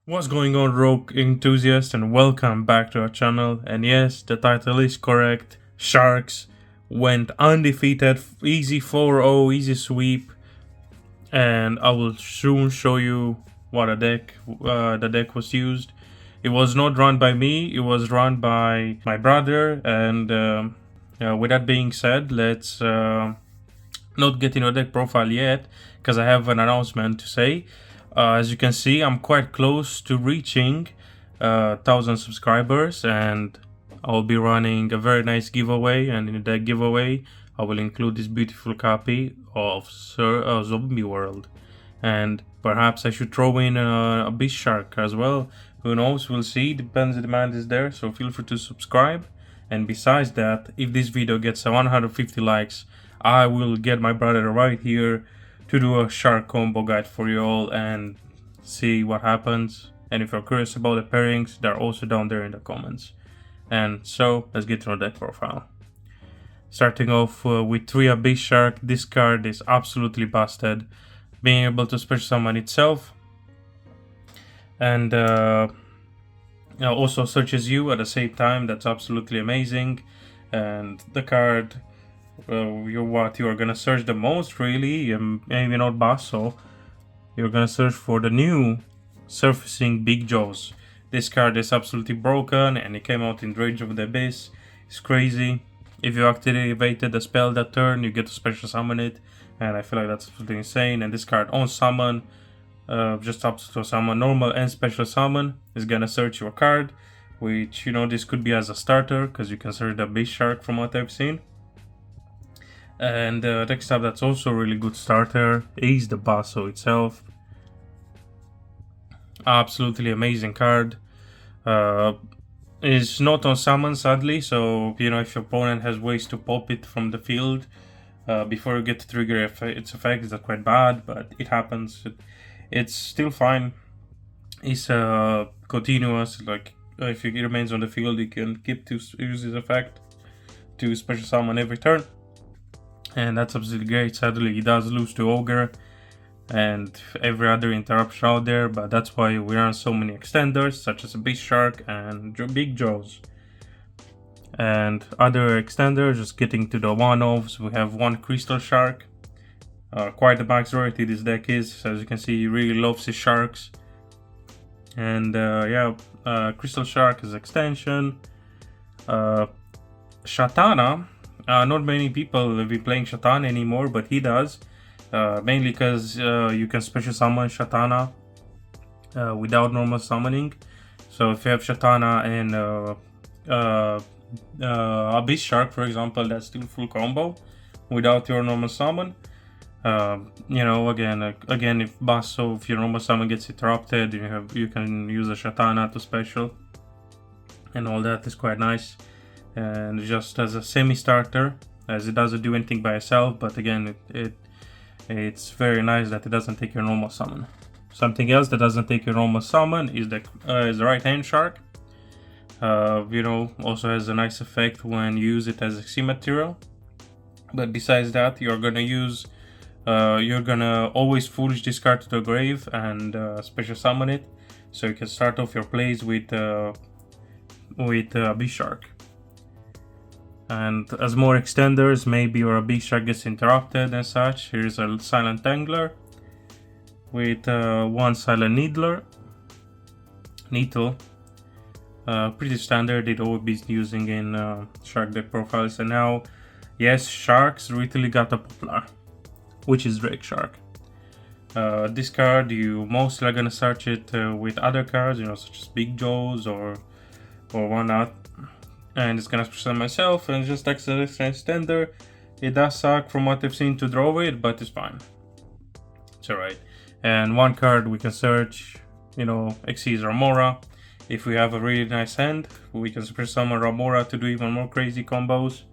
What's going on, Rogue enthusiasts, and welcome back to our channel. And yes, the title is correct. Sharks went undefeated, easy 4-0, easy sweep, and I will soon show you what the deck was used. It was not run by me; it was run by my brother. And with that being said, let's not get into a deck profile yet, because I have an announcement to say. As you can see, I'm quite close to reaching 1,000 subscribers, and I'll be running a very nice giveaway. And in that giveaway, I will include this beautiful copy of Zombie World, and perhaps I should throw in a beast shark as well. Who knows? We'll see. Depends. The demand is there, so feel free to subscribe. And besides that, if this video gets 150 likes, I will get my brother right here to do a shark combo guide for you all and see what happens. And if you're curious about the pairings, they're also down there in the comments. And so let's get to the deck profile. Starting off with 3 Abyss Shark. This card is absolutely busted, being able to special summon itself, and also searches you at the same time. That's absolutely amazing. And the card, what you are gonna search the most, really, maybe not Basso. You're gonna search for the new Surfacing Big Jaws. This card is absolutely broken, and it came out in Rage of the Abyss. It's crazy. If you activated the spell that turn, you get to special summon it, and I feel like that's absolutely insane. And this card on summon, just up to summon normal and special summon, is gonna search your card, which, you know, this could be as a starter, because you can search the Beast Shark from what I've seen. And next up, that's also a really good starter, is the Basso itself. Absolutely amazing card. It's not on summon, sadly, so, you know, if your opponent has ways to pop it from the field before you get to trigger its effects, that's quite bad, but it happens. It's still fine. It's continuous, like if it remains on the field, you can keep to use this effect to special summon every turn. And that's absolutely great. Sadly, he does lose to Ogre and every other interruption out there, but that's why we run so many extenders, such as a Beast Shark and Big Jaws. And other extenders, just getting to the one-offs, we have 1 Crystal Shark. Quite a max rarity this deck is. As you can see, he really loves his sharks. And Crystal Shark is extension. Shatana. Not many people have been playing Shatana anymore, but he does. Mainly because you can special summon Shatana without normal summoning. So if you have Shatana and Abyss Shark, for example, that's still full combo without your normal summon. You know, again, if Basso, if your normal summon gets interrupted, you can use a Shatana to special, and all that is quite nice. And just as a semi-starter, as it doesn't do anything by itself, but again, it's very nice that it doesn't take your normal summon. Something else that doesn't take your normal summon is the right hand shark. You know, also has a nice effect when you use it as XC material. But besides that, you're gonna always foolish this card to the grave and special summon it, so you can start off your plays with Beast Shark. And as more extenders, maybe your Beast Shark gets interrupted and such. Here's a Silent Angler with 1 Silent Needle. Pretty standard, it always been using in shark deck profiles. And now, yes, sharks really got a popular, which is Drake Shark. This card, you mostly are gonna search it with other cards, you know, such as Big Jaws or whatnot. And it's gonna special myself and just acts as an extender. It does suck from what I've seen to draw it, but it's fine. It's alright. And 1 card we can search, you know, Xyz Ramora. If we have a really nice hand, we can special summon Ramora to do even more crazy combos.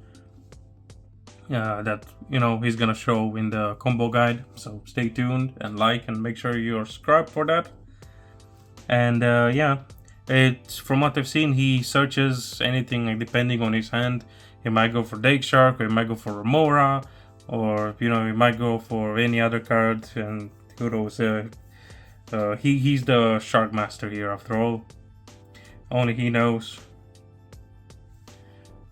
That, you know, he's gonna show in the combo guide. So stay tuned and like, and make sure you're subscribed for that. And it's, from what I've seen, he searches anything, like, depending on his hand. He might go for Drake Shark, or he might go for Remora, or, you know, he might go for any other card, and who knows. He's the shark master here after all. Only he knows.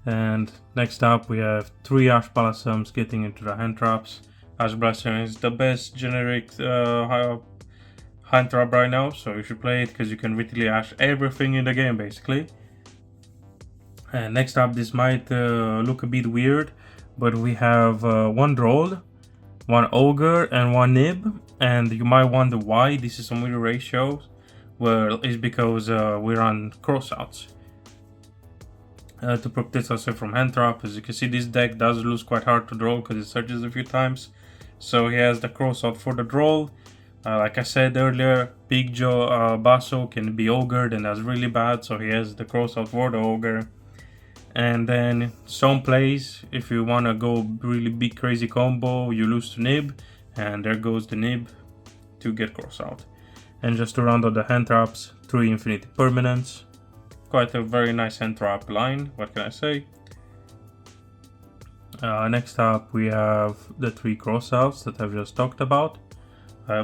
And next up we have 3 Ash Blossoms getting into the hand traps. Ash Blossom is the best generic hand trap right now, so you should play it because you can literally ash everything in the game basically. And next up, this might look a bit weird, but we have 1 Droll, 1 Ogre and 1 Nib, and you might wonder why this is some weird ratios. Well, it's because we run crossouts to protect ourselves from hand trap. As you can see, this deck does lose quite hard to draw because it searches a few times. So he has the crossout for the Droll. Like I said earlier, Big Joe Basso can be Ogred and that's really bad, so he has the crossout for the Ogre. And then some plays, if you want to go really big crazy combo, you lose to Nib, and there goes the Nib to get crossout. And just to round out the hand traps, 3 Infinity Permanents. Quite a very nice hand trap line, what can I say. Next up we have the 3 crossouts that I've just talked about.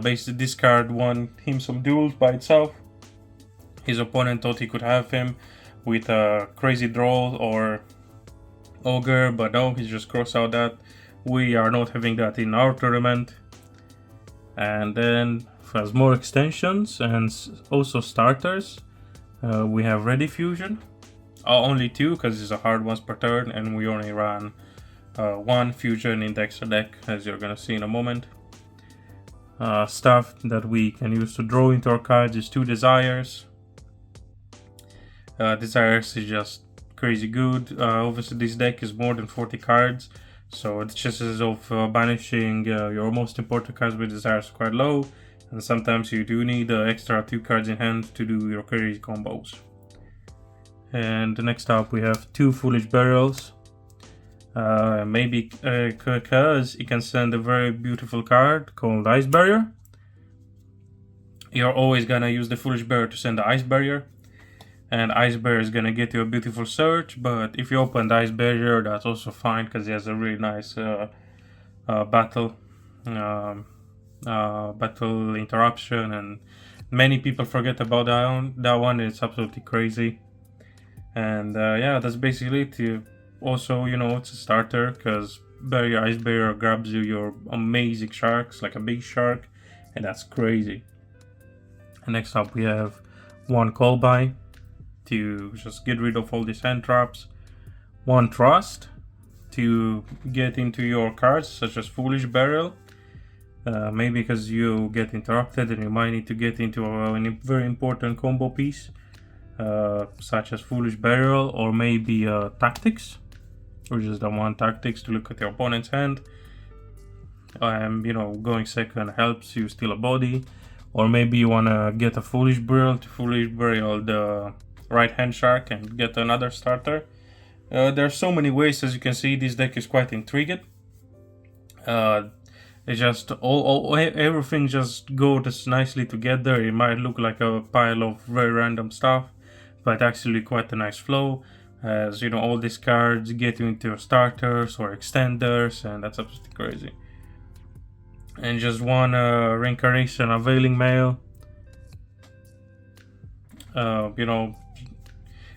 Basically this card won him some duels by itself. His opponent thought he could have him with a crazy Droll or Ogre, but no, he just crossed out that. We are not having that in our tournament. And then as more extensions and also starters, we have Ready Fusion. Only 2 because it's a hard ones per turn, and we only ran 1 fusion in the extra deck, as you're gonna see in a moment. Stuff that we can use to draw into our cards is 2 Desires. Desires is just crazy good. Obviously this deck is more than 40 cards, so the chances of banishing your most important cards with Desires are quite low, and sometimes you do need extra 2 cards in hand to do your crazy combos. And next up we have 2 Foolish Burials. Maybe because you can send a very beautiful card called Ice Barrier. You're always gonna use the Foolish Barrier to send the Ice Barrier, and Ice Barrier is gonna get you a beautiful search. But if you open the Ice Barrier, that's also fine because he has a really nice battle interruption, and many people forget about that one. It's absolutely crazy. And yeah, that's basically it. Also, you know, it's a starter because Ice Barrier grabs you your amazing sharks, like a big shark, and that's crazy. And next up we have 1 Callby to just get rid of all these hand traps, 1 Trust to get into your cards such as Foolish Burial, maybe because you get interrupted and you might need to get into a very important combo piece, such as Foolish Burial, or maybe Tactics, which is the 1 Tactics to look at your opponent's hand. You know, going second helps you steal a body, or maybe you want to get a Foolish Burial to Foolish Burial the right hand shark and get another starter. There are so many ways. As you can see, this deck is quite intriguing. It's just everything just goes nicely together. It might look like a pile of very random stuff, but actually quite a nice flow. As you know, all these cards get you into your starters or extenders, and that's absolutely crazy. And just 1 Reincarnation Availing Mail. You know,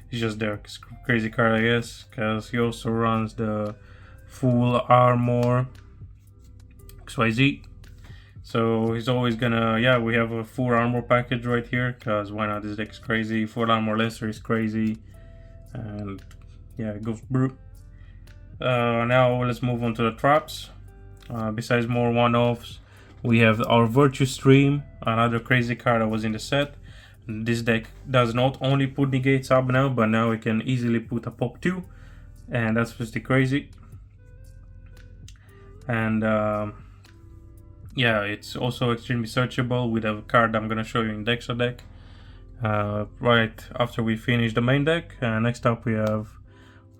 he's just there. It's a crazy card, I guess, because he also runs the full armor XYZ. So he's always gonna, yeah, we have a full armor package right here, because why not? This deck is crazy. Full armor lesser is crazy, and yeah, it goes brew. Now let's move on to the traps. Besides more one-offs, we have our Virtue Stream, another crazy card that was in the set. This deck does not only put negates up now, but now it can easily put a pop 2, and that's pretty crazy. And yeah, it's also extremely searchable with a card I'm gonna show you in Dexa deck right after we finish the main deck. Next up we have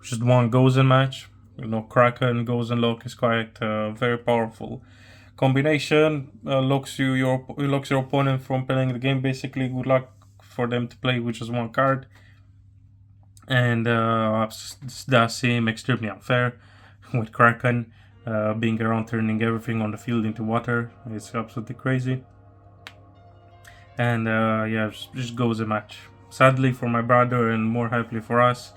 just 1 Gozen match. You know, Kraken Gozen Lock is quite very powerful combination. Locks your opponent from playing the game. Basically, good luck for them to play with just 1 card, and that seems extremely unfair with Kraken being around turning everything on the field into water. It's absolutely crazy. And yeah, just goes a match. Sadly for my brother and more happily for us,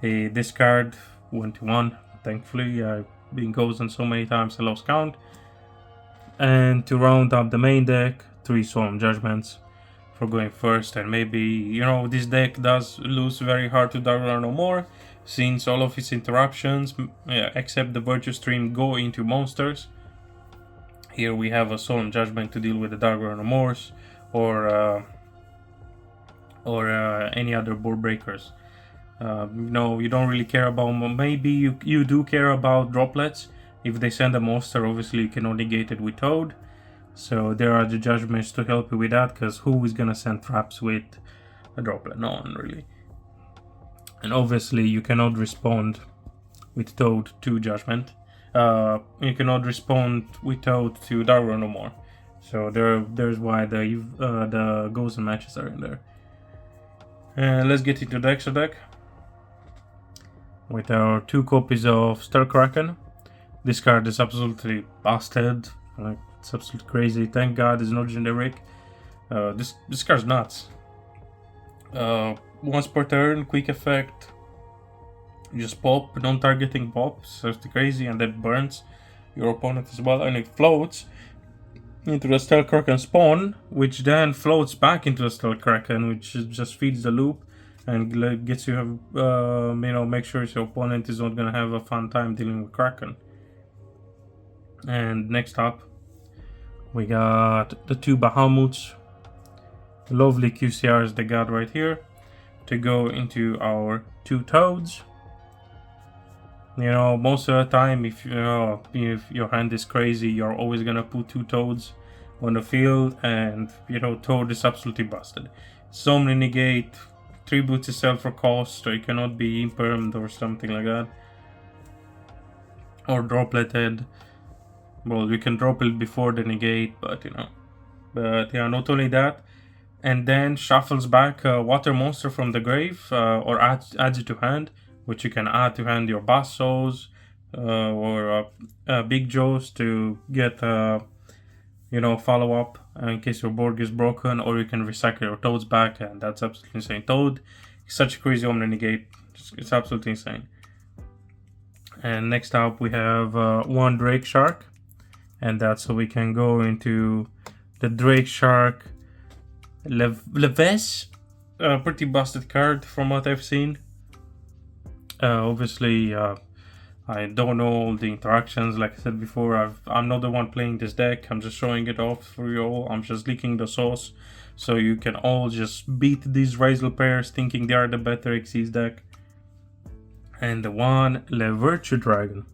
this card went to 1. Thankfully, I've been chosen so many times I lost count. And to round up the main deck, 3 Solemn Judgments for going first. And maybe, you know, this deck does lose very hard to Dark Runner no more, since all of its interruptions, except the Virtue Stream, go into monsters. Here we have a Solemn Judgment to deal with the Dark Runner Remorse or any other board breakers. No, you don't really care about. Maybe you do care about droplets. If they send a monster, obviously you cannot negate it with Toad. So there are the judgments to help you with that, because who is gonna send traps with a droplet? No one really. And obviously you cannot respond with Toad to judgment. You cannot respond with Toad to Dark Runner no more. So there's why the goals and matches are in there. And let's get into the extra deck with our 2 copies of Star Kraken. This card is absolutely busted. Like, it's absolutely crazy. Thank God it's not generic. This card's nuts. Once per turn, quick effect. You just pop, non-targeting pop, so it's crazy, and that burns your opponent as well, and it floats into the Stealth Kraken spawn, which then floats back into the Stealth Kraken, which just feeds the loop and gets you, make sure your opponent is not gonna have a fun time dealing with Kraken. And next up, we got the 2 Bahamut's, lovely QCRs they got right here, to go into our 2 Toads. You know, most of the time, if your hand is crazy, you're always gonna put 2 Toads on the field, and you know, Toad is absolutely busted. So many negate, tributes itself for cost, or it cannot be impermed or something like that, or dropleted. Well, you can drop it before the negate, but you know, yeah, not only that, and then shuffles back a water monster from the grave, or adds it to hand, which you can add to hand your Bassos or Big Joes to get follow up in case your board gets broken, or you can recycle your Toads back, and that's absolutely insane. Toad is such a crazy Omni negate, it's absolutely insane. And next up we have 1 Drake Shark, and that's so we can go into the Drake Shark Leves, pretty busted card from what I've seen. Obviously, I don't know all the interactions. Like I said before, I'm not the one playing this deck. I'm just showing it off for you all. I'm just leaking the sauce, so you can all just beat these Razel pairs thinking they are the better Xyz deck. And the 1 Le Virtue Dragon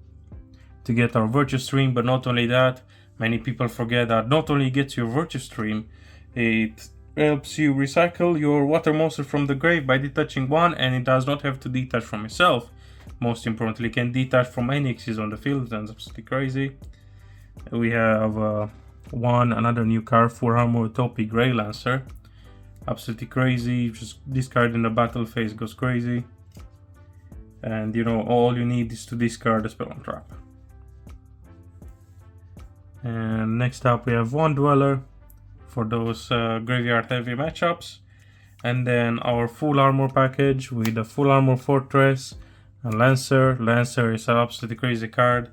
to get our Virtue Stream, but not only that, many people forget that not only gets your Virtue Stream, it helps you recycle your water monster from the grave by detaching 1, and it does not have to detach from itself. Most importantly, it can detach from any Xyz on the field. That's absolutely crazy. We have another new card, 4 Armor Topi Grey Lancer. Absolutely crazy. Just discard in the battle phase goes crazy. And you know, all you need is to discard a spell on trap. And next up we have 1 Dweller for those graveyard heavy matchups, and then our full armor package with a full armor fortress and Lancer. Lancer is an absolutely crazy card.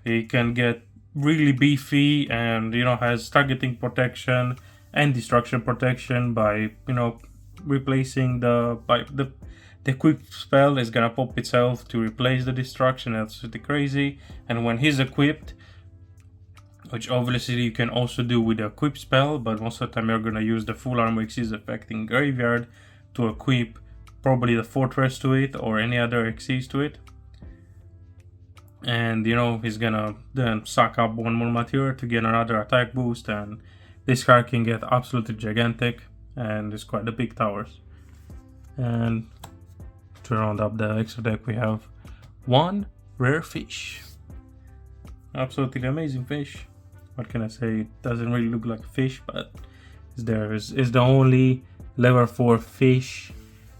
It can get really beefy, and you know, has targeting protection and destruction protection by replacing the equipped spell is gonna pop itself to replace the destruction. That's absolutely crazy. And when he's equipped, which obviously you can also do with the equip spell, but most of the time you're gonna use the full armor Xyz effect in graveyard to equip probably the fortress to it or any other Xyz to it. And you know, he's gonna then suck up 1 more material to get another attack boost, and this card can get absolutely gigantic, and it's quite the big towers. And to round up the extra deck, we have 1 Rare Fish. Absolutely amazing fish. What can I say? It doesn't really look like a fish, but it's there. It's the only level 4 fish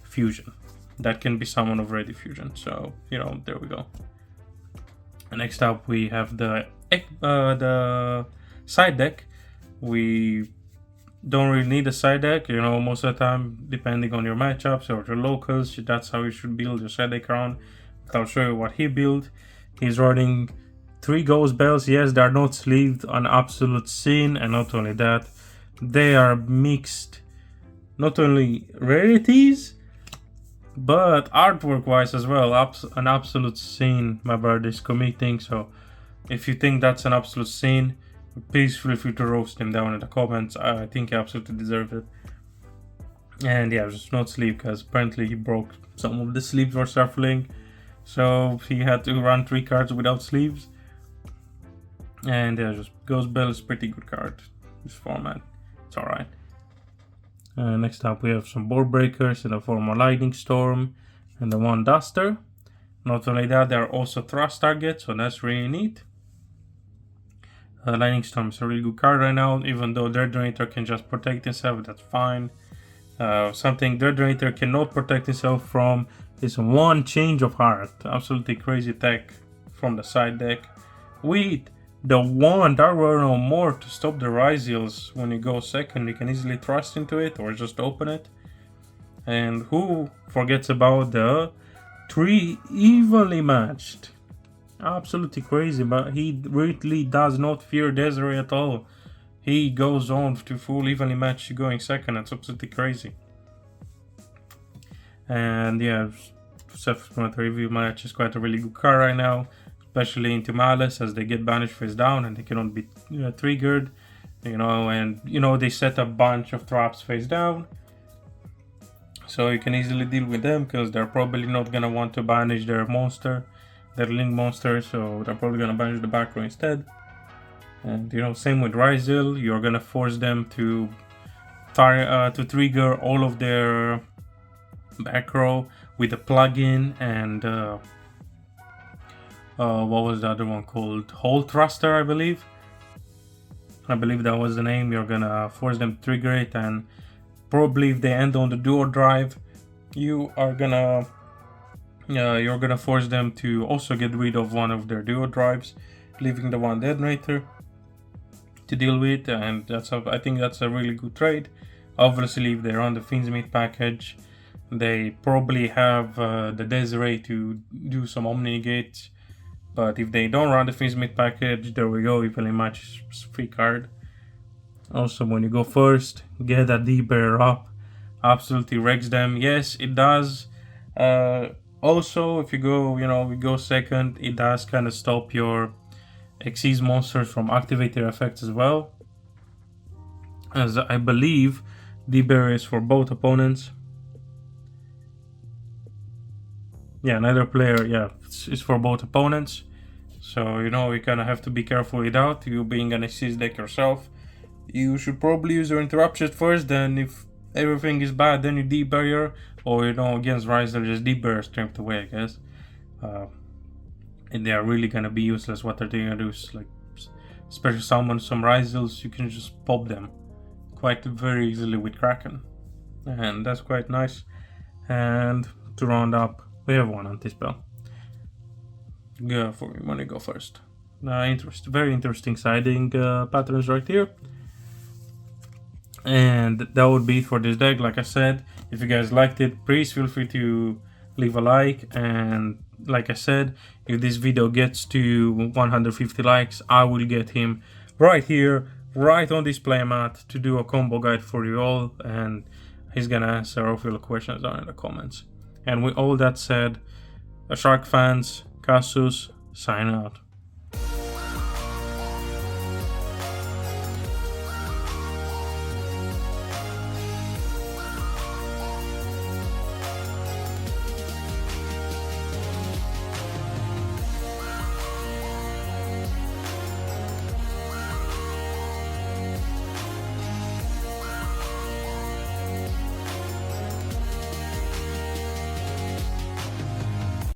fusion that can be summoned of ready fusion. So you know, there we go. And next up we have the side deck. We don't really need a side deck, you know, most of the time, depending on your matchups or your locals, that's how you should build your side deck around. I'll show you what he built. He's running 3 ghost bells. Yes, they are not sleeved, an absolute sin, and not only that, they are mixed, not only rarities, but artwork wise as well. An absolute sin my brother is committing. So if you think that's an absolute sin, please feel free to roast him down in the comments. I think he absolutely deserved it. And yeah, just not sleeve, because apparently he broke some of the sleeves for shuffling, so he had to run 3 cards without sleeves. And yeah, just Ghost Bell is pretty good card this format. It's alright. Next up we have some board breakers in the form of Lightning Storm and the one Duster. Not only that, they are also thrust targets, so that's really neat. Lightning Storm is a really good card right now, even though their Donator can just protect himself, that's fine. Something their Donator cannot protect himself from is one Change of Heart. Absolutely crazy tech from the side deck. With the one Dark no more to stop the Ryziels when you go second, you can easily thrust into it or just open it. And who forgets about the 3 evenly matched? Absolutely crazy, but he really does not fear Desiree at all. He goes on to full evenly match going second. That's absolutely crazy. And yeah, self-explanatory review match is quite a really good card right now, especially into Malice, as they get banished face down and they cannot be triggered, you know, and you know they set a bunch of traps face down, so you can easily deal with them because they're probably not gonna want to banish their monster, their link monster, so they're probably gonna banish the back row instead. And you know, same with Ryzel, you're gonna force them to trigger all of their back row with a plugin, and what was the other one called? Hole Thruster, I believe. I believe that was the name. You're gonna force them to trigger it, and probably if they end on the duo drive, you're gonna force them to also get rid of one of their duo drives, leaving the one detonator to deal with. And I think that's a really good trade. Obviously, if they run the Fiendsmith package, they probably have the Desiree to do some Omni Gates. But if they don't run the Fiendsmith package, there we go, evenly match free card. Also, when you go first, get a D-Bear up, absolutely wrecks them. Yes, it does. Also, if you go, we go second, it does kind of stop your Xyz monsters from activating their effects as well. As I believe, D-Bear is for both opponents. Yeah, neither player, it's for both opponents. So, you kind of have to be careful with that. You being an Xyz deck yourself, you should probably use your interruptions first, then if everything is bad, then you D-Barrier, or against Ryzel, just D-Barrier straight away, I guess. And they are really gonna be useless. What they're gonna do is like special summon some Ryzels, you can just pop them quite very easily with Kraken. And that's quite nice. And to round up, we have one anti-spell. Go for me when I go first. Very interesting siding patterns right here. And that would be it for this deck. Like I said, if you guys liked it, please feel free to leave a like. And like I said, if this video gets to 150 likes, I will get him right here, right on this playmat, to do a combo guide for you all. And he's gonna answer all of your questions down in the comments. And with all that said, Shark fans, Casus, sign out.